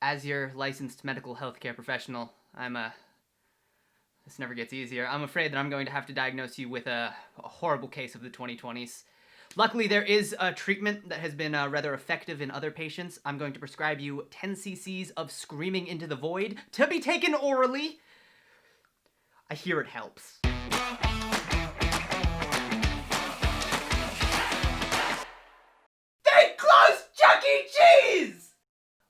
as your licensed medical healthcare professional, this never gets easier. I'm afraid that I'm going to have to diagnose you with a horrible case of the 2020s. Luckily, there is a treatment that has been rather effective in other patients. I'm going to prescribe you 10 cc's of Screaming into the Void to be taken orally. I hear it helps. They closed Chuck E. Cheese!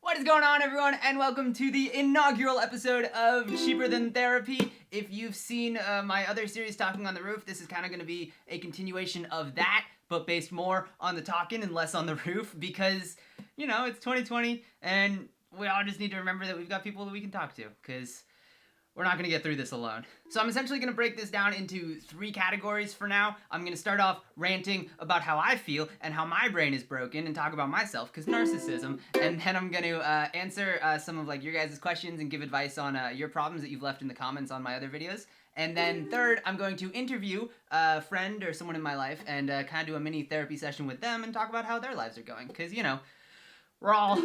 What is going on, everyone, and welcome to the inaugural episode of Cheaper Than Therapy. If you've seen my other series, Talking on the Roof, this is kind of going to be a continuation of that, but based more on the talking and less on the roof, because, you know, it's 2020, and we all just need to remember that we've got people that we can talk to, because we're not going to get through this alone. So I'm essentially going to break this down into 3 categories for now. I'm going to start off ranting about how I feel and how my brain is broken and talk about myself, because narcissism. And then I'm going to answer some of your guys' questions and give advice on your problems that you've left in the comments on my other videos. And then third, I'm going to interview a friend or someone in my life and kind of do a mini therapy session with them and talk about how their lives are going. Because, you know, we're all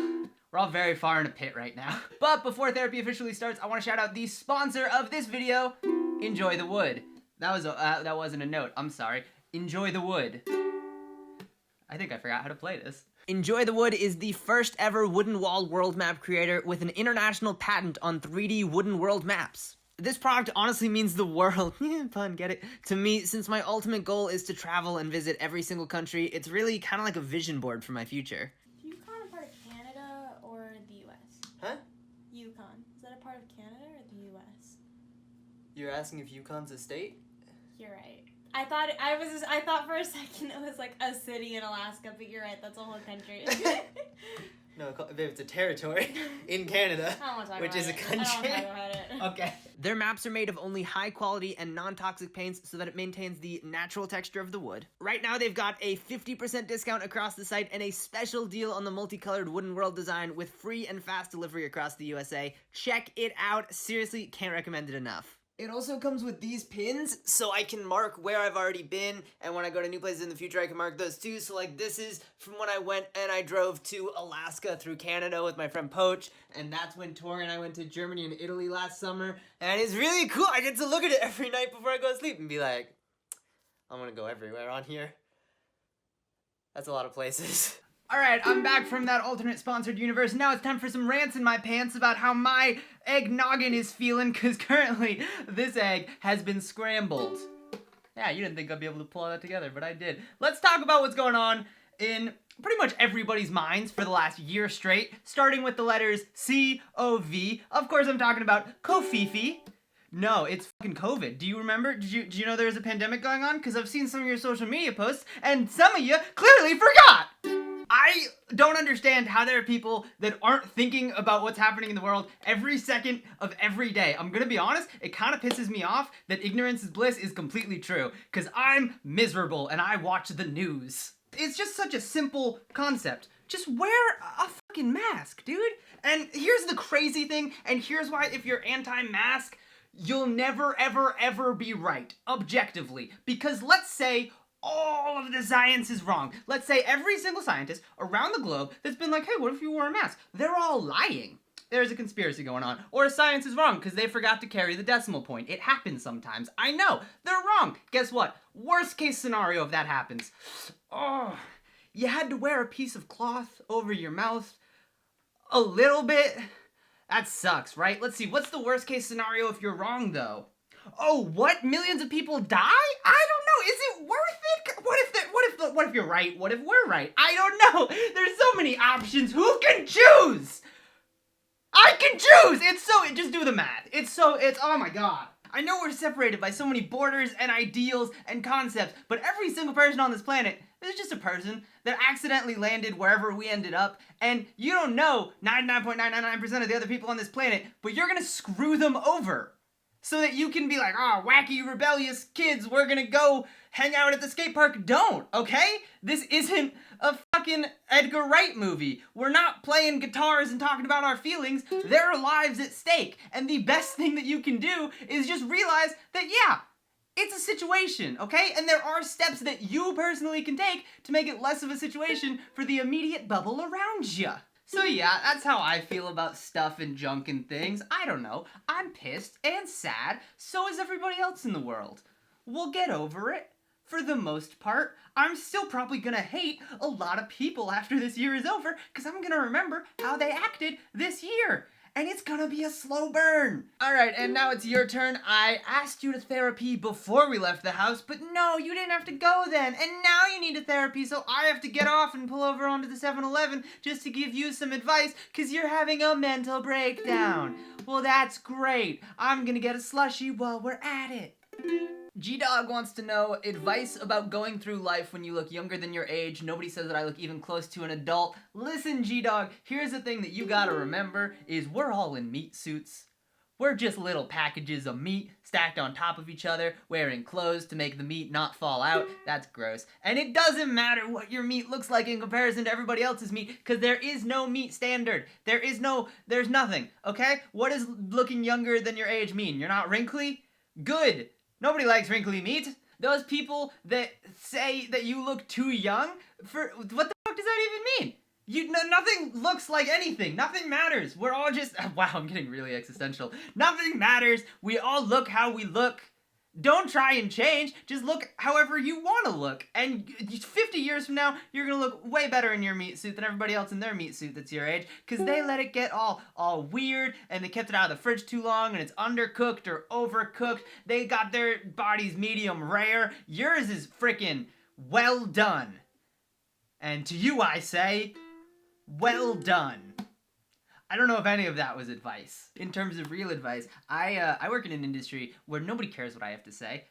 very far in a pit right now. But before therapy officially starts, I want to shout out the sponsor of this video, Enjoy the Wood. That wasn't a note. I'm sorry. Enjoy the Wood. I think I forgot how to play this. Enjoy the Wood is the first ever wooden wall world map creator with an international patent on 3D wooden world maps. This product honestly means the world, pun, get it, to me, since my ultimate goal is to travel and visit every single country. It's really kind of like a vision board for my future. Yukon a part of Canada or the U.S.? Huh? Yukon. Is that a part of Canada or the U.S.? You're asking if Yukon's a state? You're right. I thought for a second it was like a city in Alaska, but you're right, that's a whole country. No, it's a territory in Canada, I don't want to talk which about is a it. country. I don't want to talk about it. Okay. Their maps are made of only high quality and non-toxic paints so that it maintains the natural texture of the wood. Right now they've got a 50% discount across the site and a special deal on the multicolored wooden world design with free and fast delivery across the USA. Check it out. Seriously, can't recommend it enough. It also comes with these pins, so I can mark where I've already been, and when I go to new places in the future, I can mark those too. So this is from when I went and I drove to Alaska through Canada with my friend Poach, and that's when Tori and I went to Germany and Italy last summer, and it's really cool. I get to look at it every night before I go to sleep and be like, I'm gonna go everywhere on here. That's a lot of places. Alright, I'm back from that alternate sponsored universe. Now it's time for some rants in my pants about how my egg noggin is feeling, because currently this egg has been scrambled. Yeah, you didn't think I'd be able to pull all that together, but I did. Let's talk about what's going on in pretty much everybody's minds for the last year straight, starting with the letters C-O-V. Of course, I'm talking about Kofifi. No, it's fucking COVID. Do you remember? Did you know there was a pandemic going on? Because I've seen some of your social media posts, and some of you clearly forgot! I don't understand how there are people that aren't thinking about what's happening in the world every second of every day. I'm gonna be honest, it kind of pisses me off that ignorance is bliss is completely true, because I'm miserable and I watch the news. It's just such a simple concept. Just wear a fucking mask, dude. And here's the crazy thing, and here's why if you're anti-mask, you'll never, ever, ever be right, objectively. Because let's say all of the science is wrong. Let's say every single scientist around the globe that's been like, hey, what if you wore a mask? They're all lying. There's a conspiracy going on. Or science is wrong because they forgot to carry the decimal point. It happens sometimes. I know. They're wrong. Guess what? Worst case scenario if that happens. Oh, you had to wear a piece of cloth over your mouth a little bit. That sucks, right? Let's see. What's the worst case scenario if you're wrong, though? Oh, what? Millions of people die? I don't know. Is it worth it? What if you're right? What if we're right? I don't know. There's so many options. Who can choose? I can choose. Just do the math. Oh my God. I know we're separated by so many borders and ideals and concepts, but every single person on this planet is just a person that accidentally landed wherever we ended up, and you don't know 99.999% of the other people on this planet, but you're gonna screw them over. So that you can be like, oh, wacky, rebellious kids, we're gonna go hang out at the skate park. Don't, okay? This isn't a fucking Edgar Wright movie. We're not playing guitars and talking about our feelings. There are lives at stake. And the best thing that you can do is just realize that, yeah, it's a situation, okay? And there are steps that you personally can take to make it less of a situation for the immediate bubble around you. So yeah, that's how I feel about stuff and junk and things. I don't know. I'm pissed and sad. So is everybody else in the world. We'll get over it. For the most part, I'm still probably gonna hate a lot of people after this year is over, because I'm gonna remember how they acted this year. And it's gonna be a slow burn. Alright, and now it's your turn. I asked you to therapy before we left the house, but no, you didn't have to go then. And now you need a therapy, so I have to get off and pull over onto the 7-Eleven just to give you some advice, because you're having a mental breakdown. Well, that's great. I'm gonna get a slushie while we're at it. G-Dog wants to know advice about going through life when you look younger than your age. Nobody says that I look even close to an adult. Listen, G-Dog, here's the thing that you gotta remember is we're all in meat suits. We're just little packages of meat stacked on top of each other, wearing clothes to make the meat not fall out. That's gross. And it doesn't matter what your meat looks like in comparison to everybody else's meat, because there is no meat standard. There's nothing, okay? What does looking younger than your age mean? You're not wrinkly? Good. Nobody likes wrinkly meat. Those people that say that you look too young, what the fuck does that even mean? Nothing looks like anything. Nothing matters. We're all just, wow, I'm getting really existential. Nothing matters. We all look how we look. Don't try and change. Just look however you want to look. And 50 years from now, you're going to look way better in your meat suit than everybody else in their meat suit that's your age. Because they let it get all weird, and they kept it out of the fridge too long, and it's undercooked or overcooked. They got their bodies medium rare. Yours is freaking well done. And to you I say, well done. I don't know if any of that was advice. In terms of real advice, I work in an industry where nobody cares what I have to say,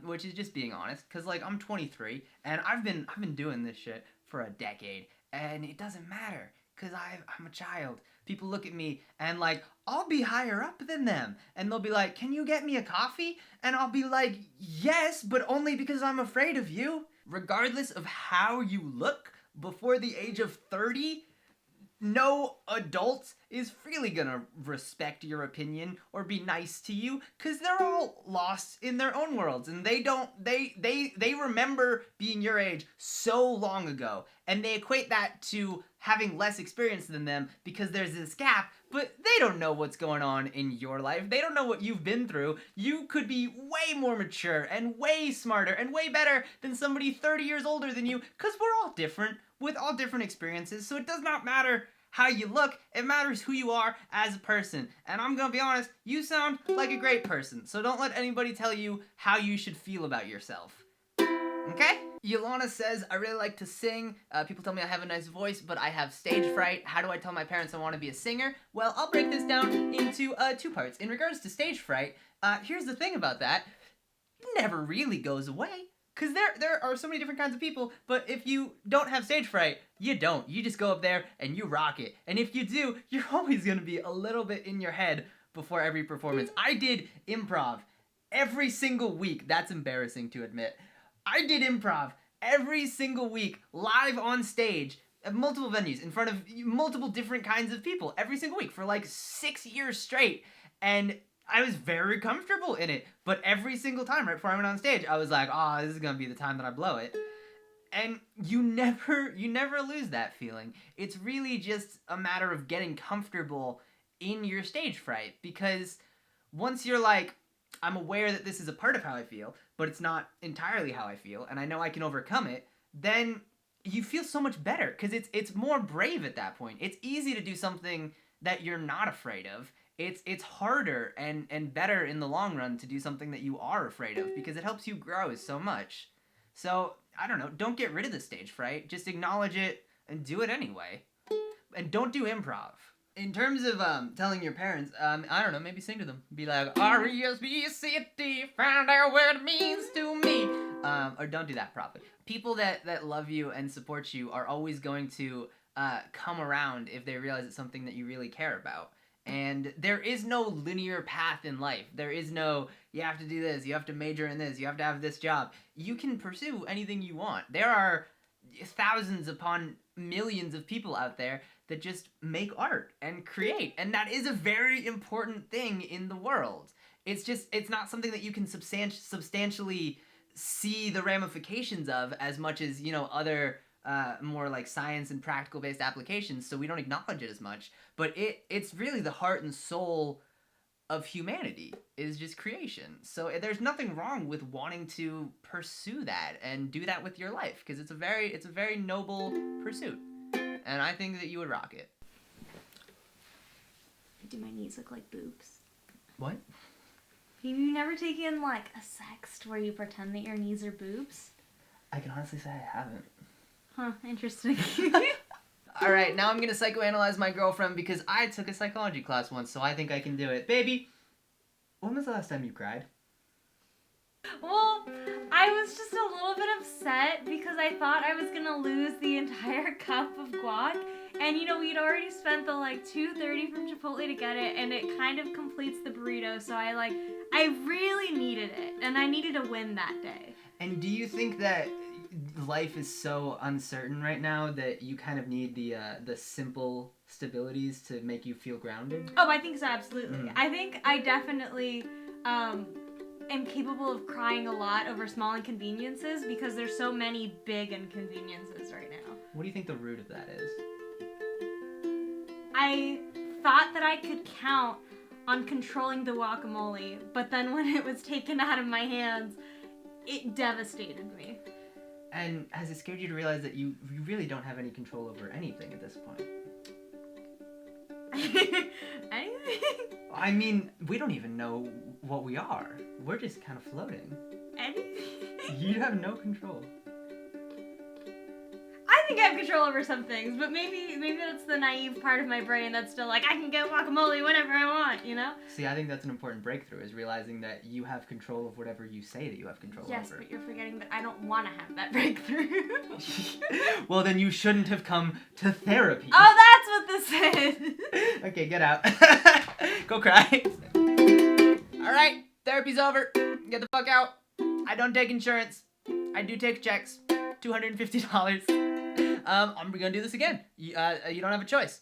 which is just being honest. Cause like I'm 23 and I've been doing this shit for a decade, and it doesn't matter. Cause I'm a child. People look at me and like I'll be higher up than them, and they'll be like, "Can you get me a coffee?" And I'll be like, "Yes, but only because I'm afraid of you." Regardless of how you look before the age of 30. No adult is really gonna respect your opinion or be nice to you, because they're all lost in their own worlds, and they remember being your age so long ago, and they equate that to having less experience than them because there's this gap, but they don't know what's going on in your life. They don't know what you've been through. You could be way more mature and way smarter and way better than somebody 30 years older than you, because we're all different with all different experiences, so it does not matter how you look, it matters who you are as a person. And I'm gonna be honest, you sound like a great person, so don't let anybody tell you how you should feel about yourself. Okay? Yolana says, I really like to sing. People tell me I have a nice voice, but I have stage fright. How do I tell my parents I want to be a singer? Well, I'll break this down into 2 parts. In regards to stage fright, here's the thing about that. It never really goes away. Because there are so many different kinds of people, but if you don't have stage fright, you don't. You just go up there and you rock it. And if you do, you're always going to be a little bit in your head before every performance. I did improv every single week. That's embarrassing to admit. I did improv every single week, live on stage, at multiple venues, in front of multiple different kinds of people, every single week, for like 6 years straight. And I was very comfortable in it, but every single time right before I went on stage, I was like, oh, this is gonna be the time that I blow it. And you never lose that feeling. It's really just a matter of getting comfortable in your stage fright, because once you're like, I'm aware that this is a part of how I feel, but it's not entirely how I feel, and I know I can overcome it, then you feel so much better, because it's more brave at that point. It's easy to do something that you're not afraid of. It's harder and better in the long run to do something that you are afraid of, because it helps you grow so much. So, I don't know, don't get rid of the stage fright. Just acknowledge it and do it anyway. And don't do improv. In terms of telling your parents, I don't know, maybe sing to them. Be like, R-E-S-B-C-T, find out what it means to me. Or don't do that, probably. People that love you and support you are always going to come around if they realize it's something that you really care about. And there is no linear path in life. There is no, you have to do this, you have to major in this, you have to have this job. You can pursue anything you want. There are thousands upon millions of people out there that just make art and create. And that is a very important thing in the world. It's not something that you can substantially see the ramifications of as much as, other more like science and practical based applications, so we don't acknowledge it as much. But it's really the heart and soul of humanity is just creation. So there's nothing wrong with wanting to pursue that and do that with your life, because it's a very noble pursuit, and I think that you would rock it. Do my knees look like boobs? What? Have you never taken like a sext where you pretend that your knees are boobs? I can honestly say I haven't. Huh, interesting. All right, now I'm gonna psychoanalyze my girlfriend because I took a psychology class once, so I think I can do it. Baby, when was the last time you cried? Well, I was just a little bit upset because I thought I was gonna lose the entire cup of guac. And you know, we'd already spent the like $2.30 from Chipotle to get it, and it kind of completes the burrito, so I really needed it, and I needed a win that day. And do you think that life is so uncertain right now that you kind of need the simple stabilities to make you feel grounded? Oh, I think so, absolutely. I think I definitely am capable of crying a lot over small inconveniences because there's so many big inconveniences right now. What do you think the root of that is? I thought that I could count on controlling the guacamole, but then when it was taken out of my hands, it devastated me. And has it scared you to realize that you really don't have any control over anything at this point? Anything? I mean, we don't even know what we are. We're just kind of floating. Anything? You have no control. I think I have control over some things, but maybe that's the naive part of my brain that's still like, I can get guacamole whenever I want, you know? See, I think that's an important breakthrough, is realizing that you have control of whatever you say that you have control Yes, over. but you're forgetting that I don't want to have that breakthrough. Well, then you shouldn't have come to therapy. Oh, that's what this is! Okay, get out. Go cry. Alright, therapy's over. Get the fuck out. I don't take insurance. I do take checks. $250. I'm gonna do this again. You don't have a choice.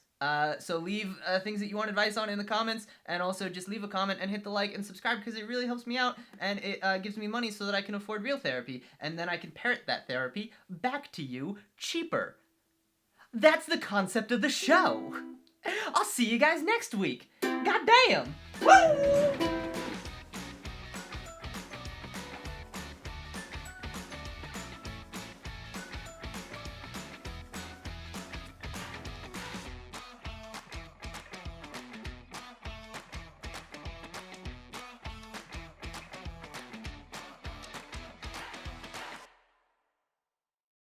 So leave things that you want advice on in the comments, and also just leave a comment and hit the like and subscribe, because it really helps me out, and it gives me money so that I can afford real therapy, and then I can parrot that therapy back to you cheaper. That's the concept of the show. I'll see you guys next week. God damn. Woo!